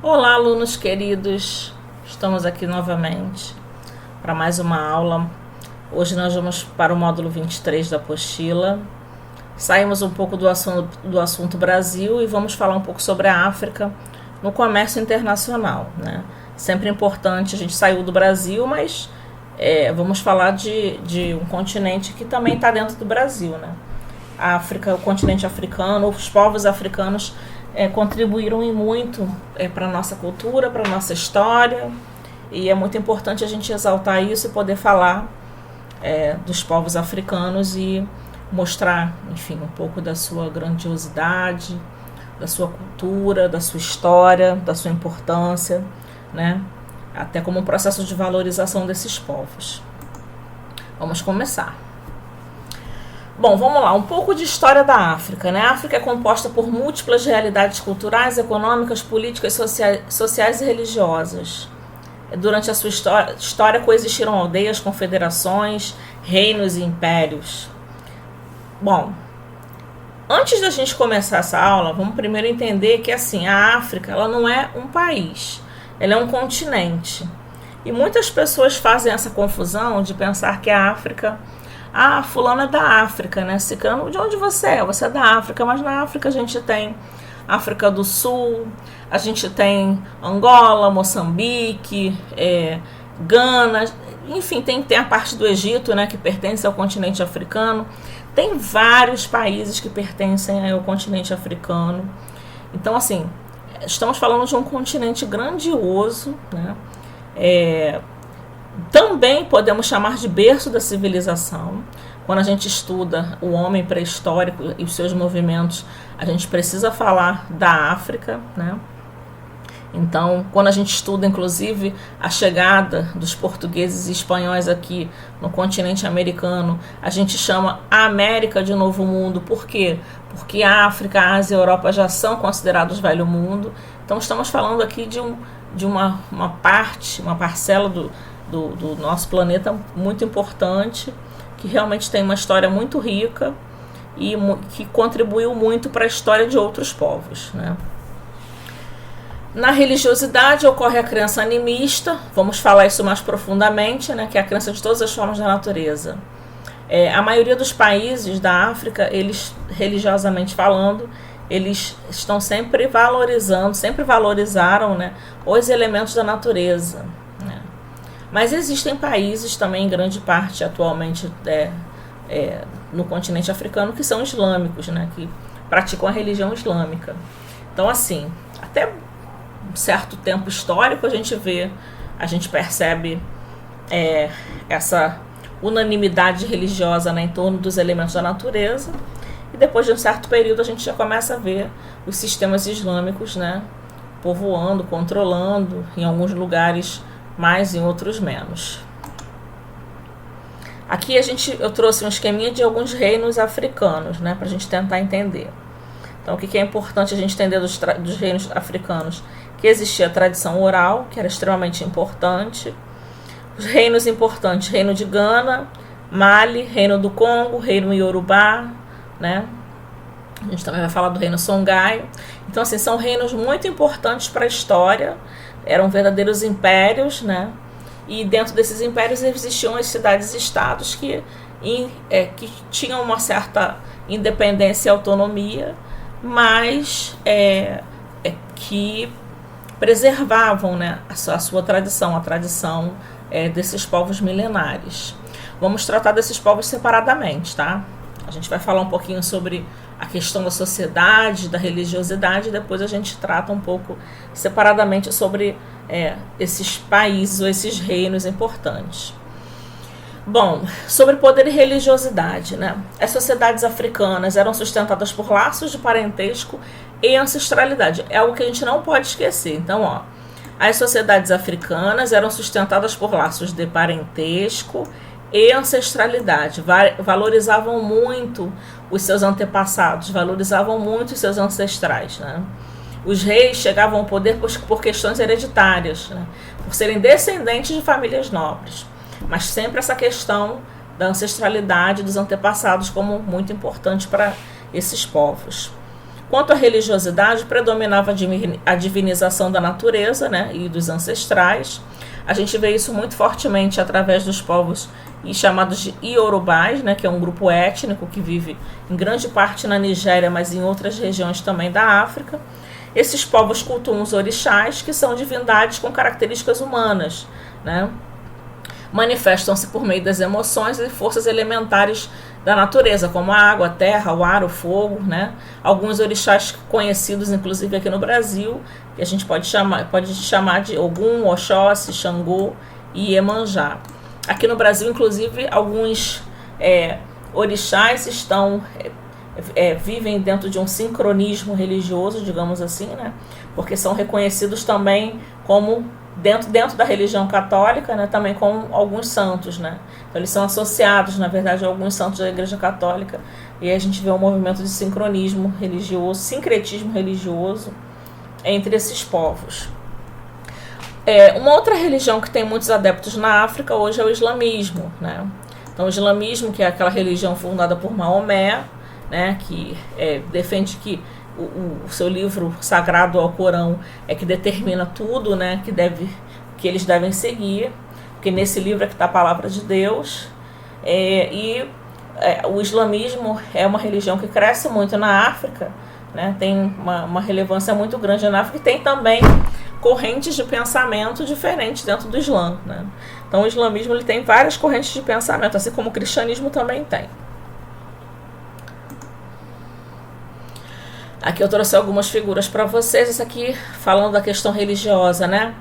Olá, alunos queridos, estamos aqui novamente para mais uma aula. Hoje nós vamos para o módulo 23 da apostila. Saímos um pouco do assunto Brasil e vamos falar um pouco sobre a África no comércio internacional, né? Sempre importante, a gente saiu do Brasil, mas vamos falar de um continente que também está dentro do Brasil, né? A África, o continente africano, os povos africanos contribuíram em muito para a nossa cultura, para a nossa história, e é muito importante a gente exaltar isso e poder falar dos povos africanos e mostrar, enfim, um pouco da sua grandiosidade, da sua cultura, da sua história, da sua importância, né? Até como um processo de valorização desses povos. Vamos começar. Bom, vamos lá, um pouco de história da África, né? A África é composta por múltiplas realidades culturais, econômicas, políticas, sociais e religiosas. Durante a sua história coexistiram aldeias, confederações, reinos e impérios. Bom, antes da gente começar essa aula, vamos primeiro entender que assim, a África ela não é um país, ela é um continente. E muitas pessoas fazem essa confusão de pensar que a África... Ah, fulano é da África, né? Ciclano, de onde você é? Você é da África, mas na África a gente tem África do Sul, a gente tem Angola, Moçambique, Gana, enfim, tem a parte do Egito, né, que pertence ao continente africano. Tem vários países que pertencem ao continente africano. Então, assim, estamos falando de um continente grandioso, né? Também podemos chamar de berço da civilização. Quando a gente estuda o homem pré-histórico e os seus movimentos, a gente precisa falar da África, né? Então, quando a gente estuda, inclusive, a chegada dos portugueses e espanhóis aqui no continente americano, a gente chama a América de Novo Mundo. Por quê? Porque a África, a Ásia e a Europa já são considerados velho mundo. Então, estamos falando aqui de uma parcela do nosso planeta muito importante, que realmente tem uma história muito rica e que contribuiu muito para a história de outros povos, né? Na religiosidade ocorre a crença animista, vamos falar isso mais profundamente, né, que é a crença de todas as formas da natureza. A maioria dos países da África, eles, religiosamente falando, eles estão sempre valorizaram, né, os elementos da natureza. Mas existem países também, em grande parte atualmente no continente africano, que são islâmicos, né, que praticam a religião islâmica. Então, assim, até um certo tempo histórico a gente percebe essa unanimidade religiosa, né, em torno dos elementos da natureza, e depois de um certo período a gente já começa a ver os sistemas islâmicos, né, povoando, controlando, em alguns lugares mais, em outros menos. Aqui eu trouxe um esqueminha de alguns reinos africanos, né, para a gente tentar entender. Então, o que é importante a gente entender dos reinos africanos? Que existia a tradição oral, que era extremamente importante. Os reinos importantes, reino de Gana, Mali, reino do Congo, reino Yorubá, né? A gente também vai falar do reino Songhai. Então, assim, são reinos muito importantes para a história. Eram verdadeiros impérios, né? E dentro desses impérios existiam as cidades-estados que tinham uma certa independência e autonomia, mas que preservavam, né, a sua tradição, a tradição desses povos milenares. Vamos tratar desses povos separadamente, tá? A gente vai falar um pouquinho sobre a questão da sociedade, da religiosidade, e depois a gente trata um pouco separadamente sobre esses países ou esses reinos importantes. Bom, sobre poder e religiosidade, né? As sociedades africanas eram sustentadas por laços de parentesco e ancestralidade. É algo que a gente não pode esquecer. Então, as sociedades africanas eram sustentadas por laços de parentesco e ancestralidade. Valorizavam muito os seus antepassados, valorizavam muito os seus ancestrais, né? Os reis chegavam ao poder por questões hereditárias, né? Por serem descendentes de famílias nobres. Mas sempre essa questão da ancestralidade dos antepassados como muito importante para esses povos. Quanto à religiosidade, predominava a divinização da natureza, né, e dos ancestrais. A gente vê isso muito fortemente através dos povos chamados de Iorubás, né, que é um grupo étnico que vive em grande parte na Nigéria, mas em outras regiões também da África. Esses povos cultuam os orixás, que são divindades com características humanas, né? Manifestam-se por meio das emoções e forças elementares da natureza, como a água, a terra, o ar, o fogo, né? Alguns orixás conhecidos, inclusive aqui no Brasil, que a gente pode chamar de Ogum, Oxóssi, Xangô e Iemanjá. Aqui no Brasil, inclusive, alguns orixás vivem dentro de um sincronismo religioso, digamos assim, né? Porque são reconhecidos também como dentro da religião católica, né, também com alguns santos, né? Então eles são associados, na verdade, a alguns santos da Igreja Católica, e aí a gente vê um movimento de sincronismo religioso, sincretismo religioso entre esses povos. Uma outra religião que tem muitos adeptos na África hoje é o islamismo, né? Então o islamismo, que é aquela religião fundada por Maomé, né, que defende que o seu livro sagrado ao Corão é que determina tudo, né, que eles devem seguir, porque nesse livro é que está a palavra de Deus. O islamismo é uma religião que cresce muito na África, né, tem uma relevância muito grande na África, e tem também correntes de pensamento diferentes dentro do Islã, né? Então o islamismo ele tem várias correntes de pensamento, assim como o cristianismo também tem. Aqui eu trouxe algumas figuras para vocês, essa aqui falando da questão religiosa, né?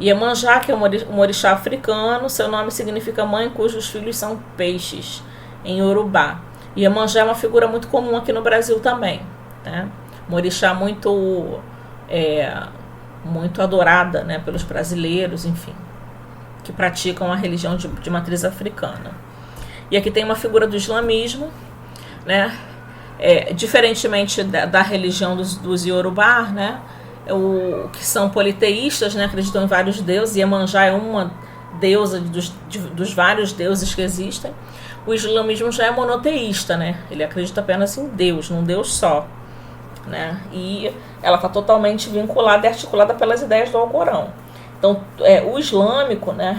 Iemanjá, que é um orixá africano, seu nome significa mãe cujos filhos são peixes, em Yorubá. Iemanjá é uma figura muito comum aqui no Brasil também, né? Um orixá muito adorada, né, pelos brasileiros, enfim, que praticam a religião de matriz africana. E aqui tem uma figura do islamismo, né? Diferentemente da religião dos Yorubá, né, que são politeístas, né, acreditam em vários deuses, e Iemanjá é uma deusa dos vários deuses que existem. O islamismo já é monoteísta, né, ele acredita apenas em Deus, num Deus só, né, e ela está totalmente vinculada e articulada pelas ideias do Alcorão. Então, o islâmico, né,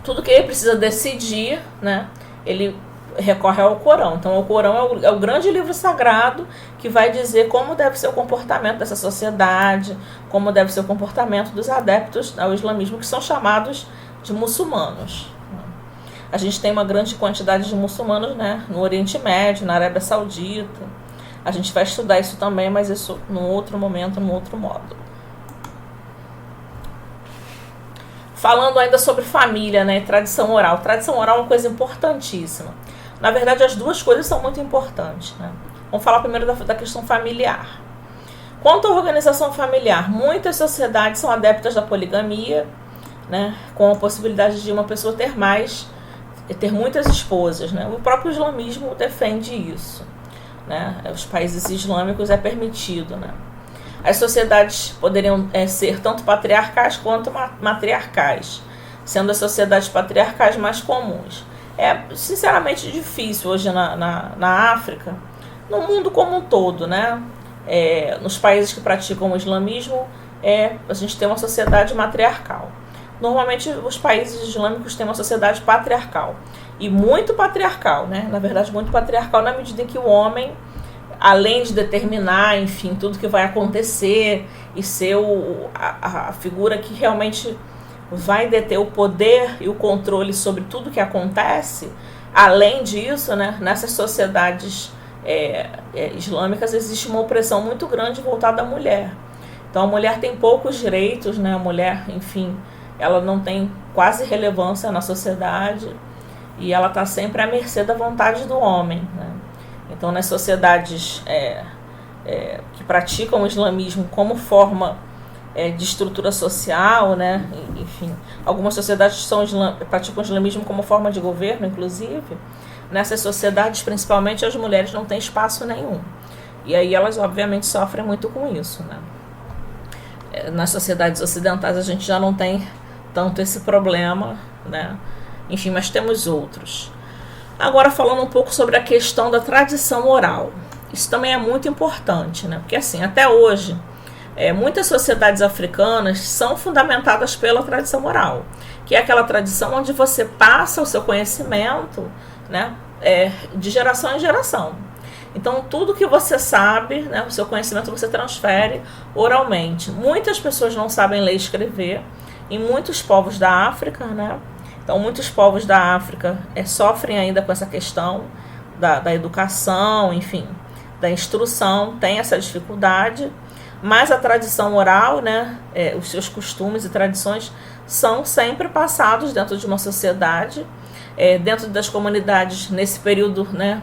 tudo que ele precisa decidir, né, ele recorre ao Corão. Então o Corão é o grande livro sagrado que vai dizer como deve ser o comportamento dessa sociedade, como deve ser o comportamento dos adeptos ao islamismo, que são chamados de muçulmanos. A gente tem uma grande quantidade de muçulmanos, né, no Oriente Médio, na Arábia Saudita. A gente vai estudar isso também, mas isso num outro momento, num outro módulo. Falando ainda sobre família, né, tradição oral. Tradição oral é uma coisa importantíssima. Na verdade, as duas coisas são muito importantes, né? Vamos falar primeiro da questão familiar. Quanto à organização familiar, muitas sociedades são adeptas da poligamia, né, com a possibilidade de uma pessoa ter muitas esposas, né? O próprio islamismo defende isso, né? Os países islâmicos é permitido, né? As sociedades poderiam ser tanto patriarcais quanto matriarcais, sendo as sociedades patriarcais mais comuns. É sinceramente difícil hoje na África, no mundo como um todo, né? Nos países que praticam o islamismo, a gente tem uma sociedade matriarcal. Normalmente os países islâmicos têm uma sociedade patriarcal, e muito patriarcal, né? Na verdade, muito patriarcal na medida em que o homem, além de determinar, enfim, tudo que vai acontecer e ser a figura que realmente vai deter o poder e o controle sobre tudo que acontece, além disso, né, nessas sociedades islâmicas existe uma opressão muito grande voltada à mulher. Então a mulher tem poucos direitos, né? A mulher, enfim, ela não tem quase relevância na sociedade e ela está sempre à mercê da vontade do homem, né? Então nas sociedades que praticam o islamismo como forma de estrutura social, né? Enfim, algumas sociedades praticam o islamismo como forma de governo, inclusive. Nessas sociedades, principalmente, as mulheres não têm espaço nenhum. E aí elas, obviamente, sofrem muito com isso, né? Nas sociedades ocidentais a gente já não tem tanto esse problema, né? Enfim, mas temos outros. Agora falando um pouco sobre a questão da tradição oral. isso também é muito importante, né? Porque assim, até hoje, muitas sociedades africanas são fundamentadas pela tradição oral, que é aquela tradição onde você passa o seu conhecimento, né, de geração em geração. Então, tudo que você sabe, né, o seu conhecimento você transfere oralmente. Muitas pessoas não sabem ler e escrever, em muitos povos da África, né? Então, muitos povos da África sofrem ainda com essa questão da educação, enfim, da instrução, tem essa dificuldade, mas a tradição oral, né, os seus costumes e tradições são sempre passados dentro de uma sociedade, dentro das comunidades nesse período, né,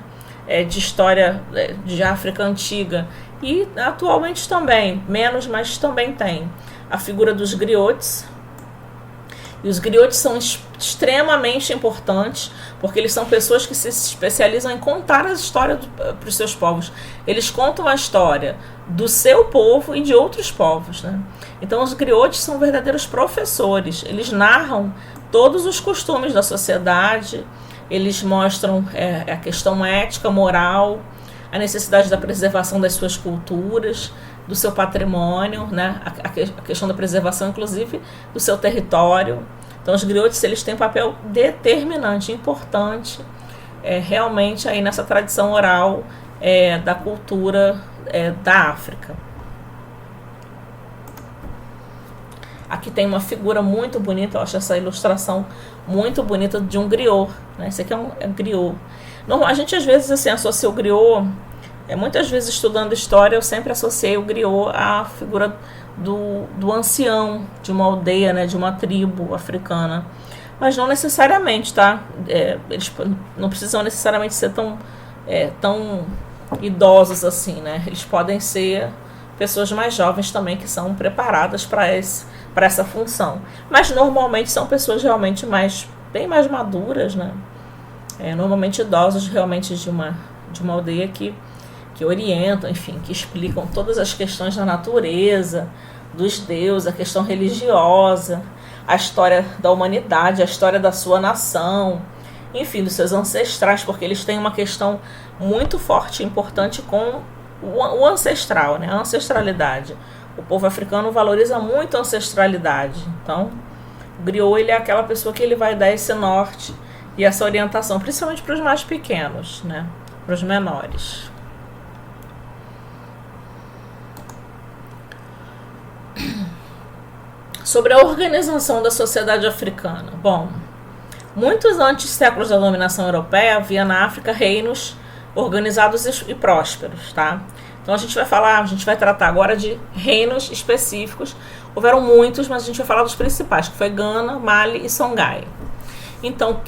de história de África antiga, e atualmente também, menos, mas também tem a figura dos griotes. E os griotes são extremamente importantes, porque eles são pessoas que se especializam em contar as histórias para os seus povos. Eles contam a história do seu povo e de outros povos, né? Então os griotes são verdadeiros professores. Eles narram todos os costumes da sociedade, eles mostram a questão ética, moral, a necessidade da preservação das suas culturas, do seu patrimônio, né? A questão da preservação, inclusive, do seu território. Então, os griotes, eles têm um papel determinante, importante, realmente aí nessa tradição oral da cultura da África. Aqui tem uma figura muito bonita, eu acho essa ilustração muito bonita de um griot, né? Esse aqui é um griot. A gente às vezes assim, associa o griot, muitas vezes estudando história, eu sempre associei o griot à figura do ancião de uma aldeia, né, de uma tribo africana. Mas não necessariamente, tá? Eles não precisam necessariamente ser tão idosos assim, né? Eles podem ser pessoas mais jovens também, que são preparadas para essa função. Mas normalmente são pessoas realmente bem mais maduras, né? Normalmente idosos realmente de uma aldeia que orientam, enfim, que explicam todas as questões da natureza, dos deuses, a questão religiosa, a história da humanidade, a história da sua nação, enfim, dos seus ancestrais, porque eles têm uma questão muito forte e importante com o ancestral, né? A ancestralidade. O povo africano valoriza muito a ancestralidade. Então, o griot, ele é aquela pessoa que ele vai dar esse norte e essa orientação, principalmente para os mais pequenos, né? Para os menores. Sobre a organização da sociedade africana. Bom, muitos antes séculos da dominação europeia, havia na África reinos organizados e prósperos, tá? Então a gente vai tratar agora de reinos específicos. Houveram muitos, mas a gente vai falar dos principais, que foi Gana, Mali e Songhai. Então,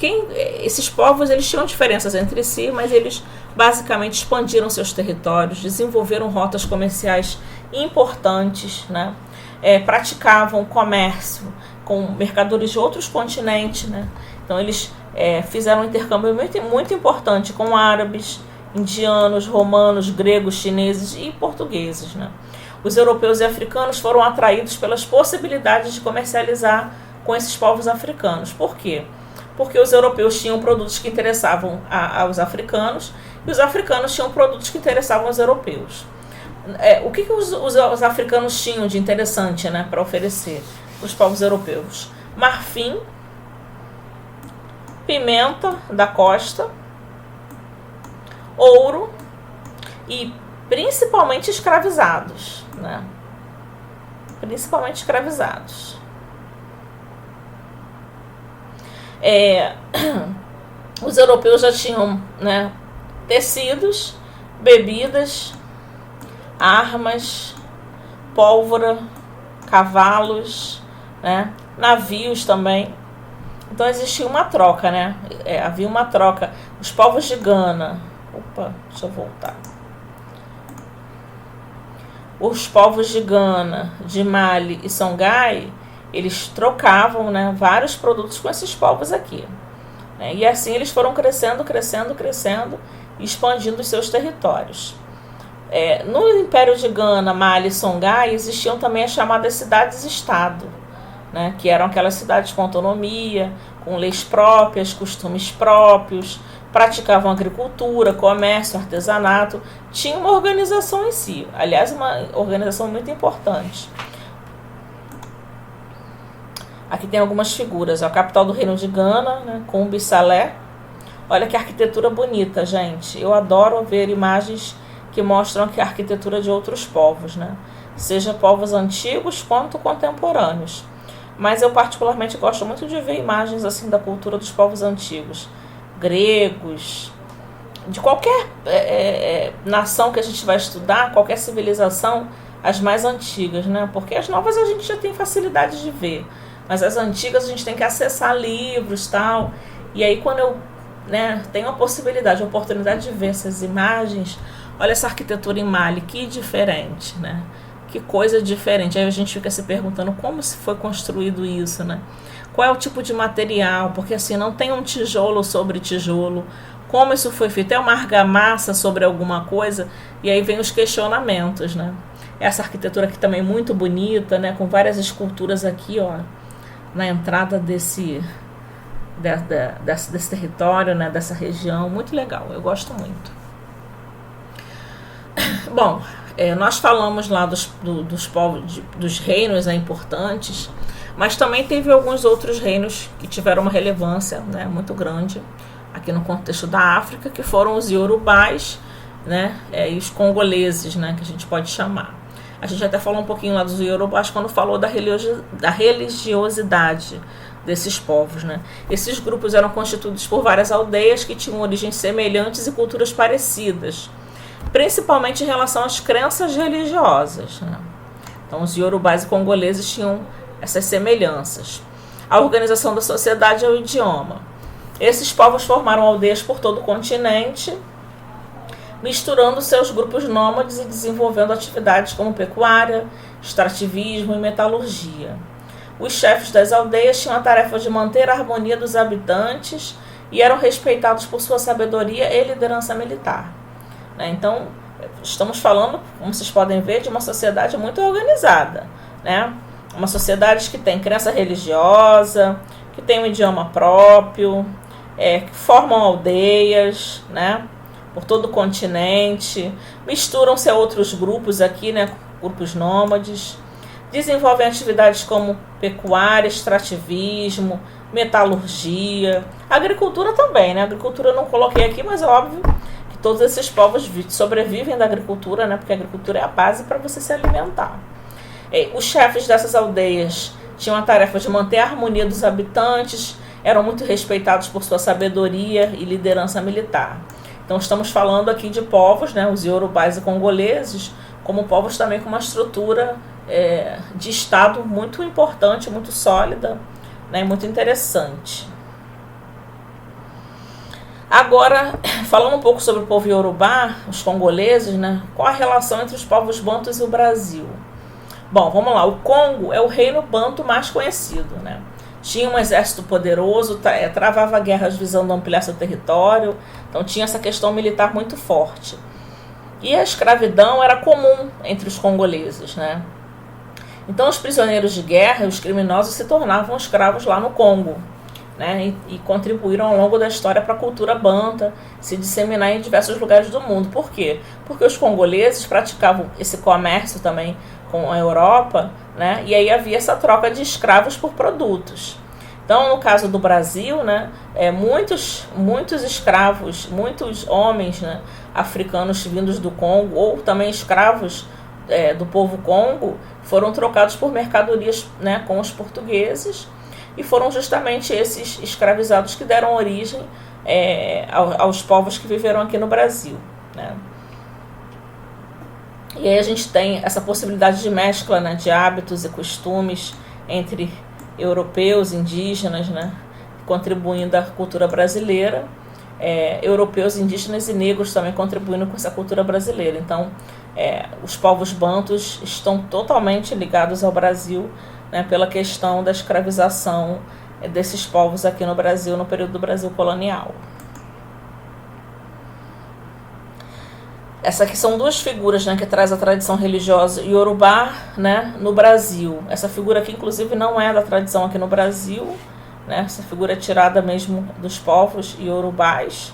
esses povos, eles tinham diferenças entre si, mas eles basicamente expandiram seus territórios, desenvolveram rotas comerciais importantes, né? Praticavam comércio com mercadores de outros continentes, né? Então eles fizeram um intercâmbio muito importante com árabes, indianos, romanos, gregos, chineses e portugueses, né? Os europeus e africanos foram atraídos pelas possibilidades de comercializar com esses povos africanos. Por quê? Porque os europeus tinham produtos que interessavam aos africanos e os africanos tinham produtos que interessavam aos europeus. O que os africanos tinham de interessante, né, para oferecer para os povos europeus? Marfim, pimenta da costa, ouro e principalmente escravizados, né? Principalmente escravizados. Os europeus já tinham, né, tecidos, bebidas, armas, pólvora, cavalos, né, navios também. Então existia uma troca, né? Havia uma troca. Os povos de Gana, deixa eu voltar. Os povos de Gana, de Mali e Songhai, eles trocavam, né, vários produtos com esses povos aqui, né? E assim eles foram crescendo e expandindo os seus territórios. No Império de Gana, Mali e Songhai existiam também as chamadas cidades-estado, né, que eram aquelas cidades com autonomia, com leis próprias, costumes próprios, praticavam agricultura, comércio, artesanato, tinha uma organização em si, aliás, uma organização muito importante. Aqui tem algumas figuras, a capital do reino de Gana, né, Kumbi Salé. Olha que arquitetura bonita, gente. Eu adoro ver imagens que mostram que a arquitetura de outros povos, né? Seja povos antigos quanto contemporâneos. Mas eu particularmente gosto muito de ver imagens assim da cultura dos povos antigos, gregos, de qualquer nação que a gente vai estudar, qualquer civilização, as mais antigas, né? Porque as novas a gente já tem facilidade de ver, mas as antigas a gente tem que acessar livros e tal. E aí quando eu tenho a possibilidade, a oportunidade de ver essas imagens, olha essa arquitetura em Mali, que diferente, né? Que coisa diferente. Aí a gente fica se perguntando como se foi construído isso, né? Qual é o tipo de material? Porque assim, não tem um tijolo sobre tijolo. Como isso foi feito? É uma argamassa sobre alguma coisa? E aí vem os questionamentos, né? Essa arquitetura aqui também muito bonita, né? Com várias esculturas aqui, ó, na entrada desse território, né? Dessa região. Muito legal, eu gosto muito. Bom, nós falamos lá dos povos, dos reinos importantes, mas também teve alguns outros reinos que tiveram uma relevância, né, muito grande aqui no contexto da África, que foram os iorubás, né, e os congoleses, né, que a gente pode chamar. A gente até falou um pouquinho lá dos iorubás quando falou da religiosidade desses povos, né. Esses grupos eram constituídos por várias aldeias que tinham origens semelhantes e culturas parecidas, principalmente em relação às crenças religiosas, né? Então, os iorubás e congoleses tinham essas semelhanças. A organização da sociedade é o idioma. Esses povos formaram aldeias por todo o continente, misturando seus grupos nômades e desenvolvendo atividades como pecuária, extrativismo e metalurgia. Os chefes das aldeias tinham a tarefa de manter a harmonia dos habitantes e eram respeitados por sua sabedoria e liderança militar. Então, estamos falando, como vocês podem ver, de uma sociedade muito organizada, né? Uma sociedade que tem crença religiosa, que tem um idioma próprio, que formam aldeias, né? Por todo o continente, misturam-se a outros grupos aqui, né? Grupos nômades, desenvolvem atividades como pecuária, extrativismo, metalurgia, agricultura também, né? Agricultura eu não coloquei aqui, mas é óbvio que todos esses povos sobrevivem da agricultura, né? Porque a agricultura é a base para você se alimentar. Os chefes dessas aldeias tinham a tarefa de manter a harmonia dos habitantes, eram muito respeitados por sua sabedoria e liderança militar. Então estamos falando aqui de povos, né? Os iorubás e congoleses, como povos também com uma estrutura de Estado muito importante, muito sólida, né? Muito interessante. Agora, falando um pouco sobre o povo iorubá, os congoleses, né? Qual a relação entre os povos bantus e o Brasil? Bom, vamos lá. O Congo é o reino banto mais conhecido, né? Tinha um exército poderoso, travava guerras visando ampliar seu território, então tinha essa questão militar muito forte. E a escravidão era comum entre os congoleses, né? Então os prisioneiros de guerra e os criminosos se tornavam escravos lá no Congo, né? E contribuíram ao longo da história para a cultura banta se disseminar em diversos lugares do mundo. Por quê? Porque os congoleses praticavam esse comércio também com a Europa, né? E aí havia essa troca de escravos por produtos. Então, no caso do Brasil, né, muitos escravos, muitos homens, né, africanos vindos do Congo, ou também escravos do povo Congo, foram trocados por mercadorias, né, com os portugueses, e foram justamente esses escravizados que deram origem aos povos que viveram aqui no Brasil, né? E aí a gente tem essa possibilidade de mescla, né, de hábitos e costumes entre europeus, indígenas, né, contribuindo à cultura brasileira, europeus, indígenas e negros também contribuindo com essa cultura brasileira. Então, os povos bantus estão totalmente ligados ao Brasil, né, pela questão da escravização desses povos aqui no Brasil, no período do Brasil colonial. Essa aqui são duas figuras, né, que traz a tradição religiosa iorubá, né, no Brasil. Essa figura aqui, inclusive, não é da tradição aqui no Brasil, né? Essa figura é tirada mesmo dos povos iorubás.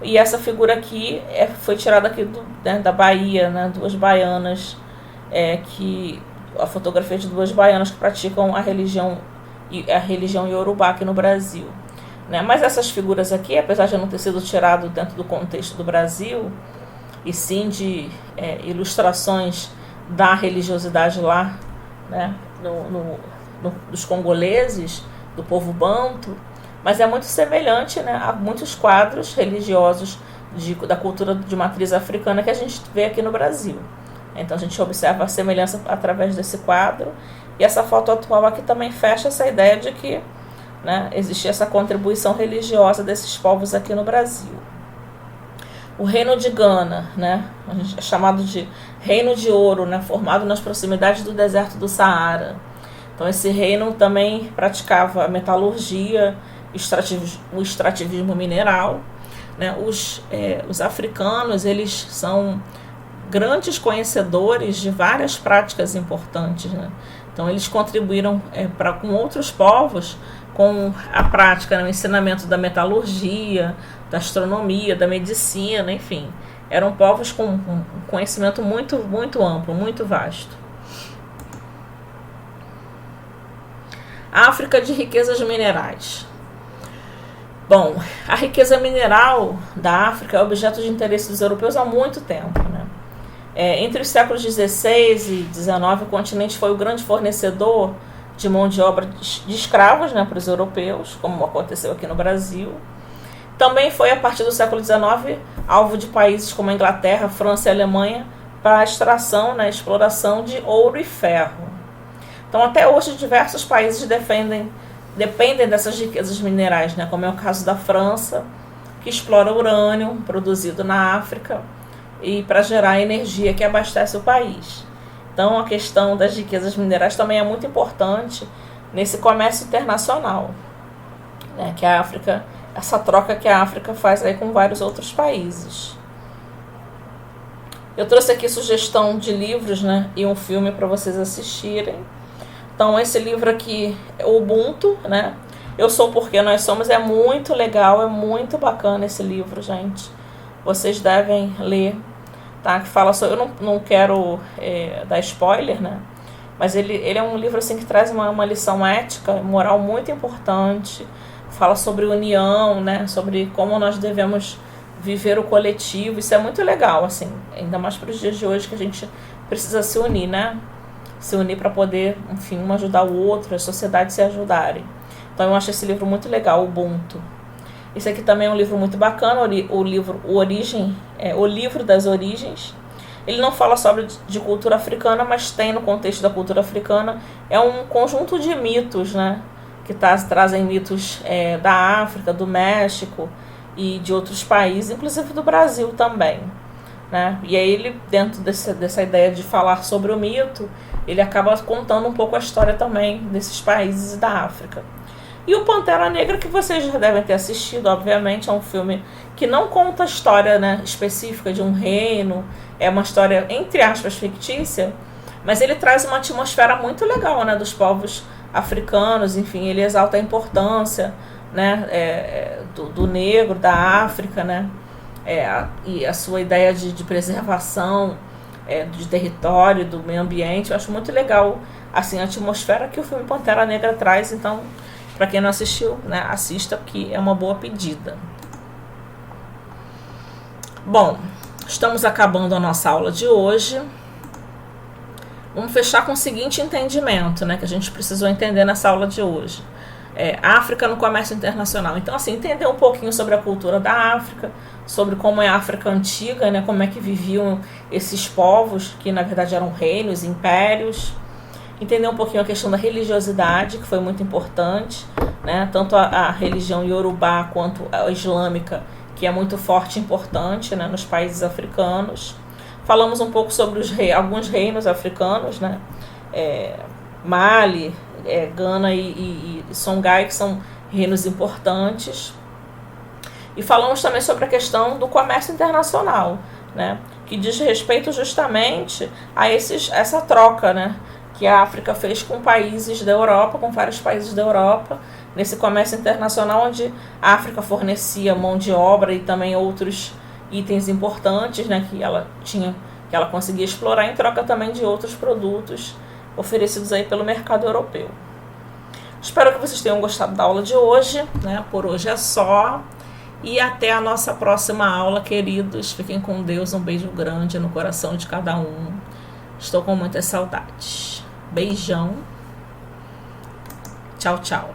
E essa figura aqui foi tirada aqui da Bahia, né, duas baianas, que a fotografia de duas baianas que praticam a religião Yorubá aqui no Brasil. Né? Mas essas figuras aqui, apesar de não ter sido tirado dentro do contexto do Brasil, e sim de ilustrações da religiosidade lá, né, dos congoleses, do povo banto, mas é muito semelhante, né, a muitos quadros religiosos da cultura de matriz africana que a gente vê aqui no Brasil. Então a gente observa a semelhança através desse quadro, e essa foto atual aqui também fecha essa ideia de que, né, existia essa contribuição religiosa desses povos aqui no Brasil. O reino de Gana, né, é chamado de reino de ouro, né, formado nas proximidades do deserto do Saara. Então esse reino também praticava a metalurgia, o extrativismo mineral. Né. Os africanos, eles são grandes conhecedores de várias práticas importantes. Né. Então eles contribuíram com outros povos com a prática, né, o ensinamento da metalurgia, da astronomia, da medicina, enfim. Eram povos com um conhecimento muito, muito amplo, muito vasto. África de riquezas minerais. Bom, a riqueza mineral da África é objeto de interesse dos europeus há muito tempo. Né? Entre os séculos XVI e XIX, o continente foi o grande fornecedor de mão de obra de escravos, né, para os europeus, como aconteceu aqui no Brasil. Também foi, a partir do século XIX, alvo de países como a Inglaterra, França e Alemanha para a extração, né, exploração de ouro e ferro. Então, até hoje, diversos países dependem dessas riquezas minerais, né, como é o caso da França, que explora urânio produzido na África e para gerar energia que abastece o país. Então, a questão das riquezas minerais também é muito importante nesse comércio internacional, né, que a África, essa troca que a África faz aí com vários outros países. Eu trouxe aqui sugestão de livros, né, e um filme para vocês assistirem. Então, esse livro aqui é o Ubuntu, né? Eu Sou Porque Nós Somos, é muito legal, é muito bacana esse livro, gente. Vocês devem ler. Tá, que fala sobre, eu não quero dar spoiler, né? Mas ele é um livro assim que traz uma lição ética, moral muito importante. Fala sobre união, né? Sobre como nós devemos viver o coletivo. Isso é muito legal, assim, ainda mais para os dias de hoje, que a gente precisa se unir, né? Se unir para poder, enfim, um ajudar o outro, as sociedades se ajudarem. Então eu acho esse livro muito legal, Ubuntu. Esse aqui também é um livro muito bacana, o livro das origens. Ele não fala só de cultura africana, mas tem no contexto da cultura africana. É um conjunto de mitos, né, que trazem mitos da África, do México e de outros países, inclusive do Brasil também. Né? E aí ele, dentro dessa ideia de falar sobre o mito, ele acaba contando um pouco a história também desses países da África. E o Pantera Negra, que vocês já devem ter assistido, obviamente, é um filme que não conta a história, né, específica de um reino, é uma história, entre aspas, fictícia, mas ele traz uma atmosfera muito legal, né, dos povos africanos, enfim, ele exalta a importância, né, do negro, da África, né, e a sua ideia de preservação de território, do meio ambiente. Eu acho muito legal assim, a atmosfera que o filme Pantera Negra traz. Então, para quem não assistiu, né, assista, porque é uma boa pedida. Bom, estamos acabando a nossa aula de hoje. Vamos fechar com o seguinte entendimento, né, que a gente precisou entender nessa aula de hoje. África no comércio internacional. Então, assim, entender um pouquinho sobre a cultura da África, sobre como é a África antiga, né, como é que viviam esses povos, que na verdade eram reinos, impérios. Entender um pouquinho a questão da religiosidade, que foi muito importante, né, tanto a religião iorubá quanto a islâmica, que é muito forte e importante, né, nos países africanos. Falamos um pouco sobre alguns reinos africanos, né, Mali, Gana e Songhai, que são reinos importantes. E falamos também sobre a questão do comércio internacional, né, que diz respeito justamente a essa troca, né, que a África fez com países da Europa, com vários países da Europa, nesse comércio internacional, onde a África fornecia mão de obra e também outros itens importantes, né, que ela conseguia explorar em troca também de outros produtos oferecidos aí pelo mercado europeu. Espero que vocês tenham gostado da aula de hoje, né? Por hoje é só. E até a nossa próxima aula, queridos. Fiquem com Deus. Um beijo grande no coração de cada um. Estou com muitas saudades. Beijão. Tchau, tchau.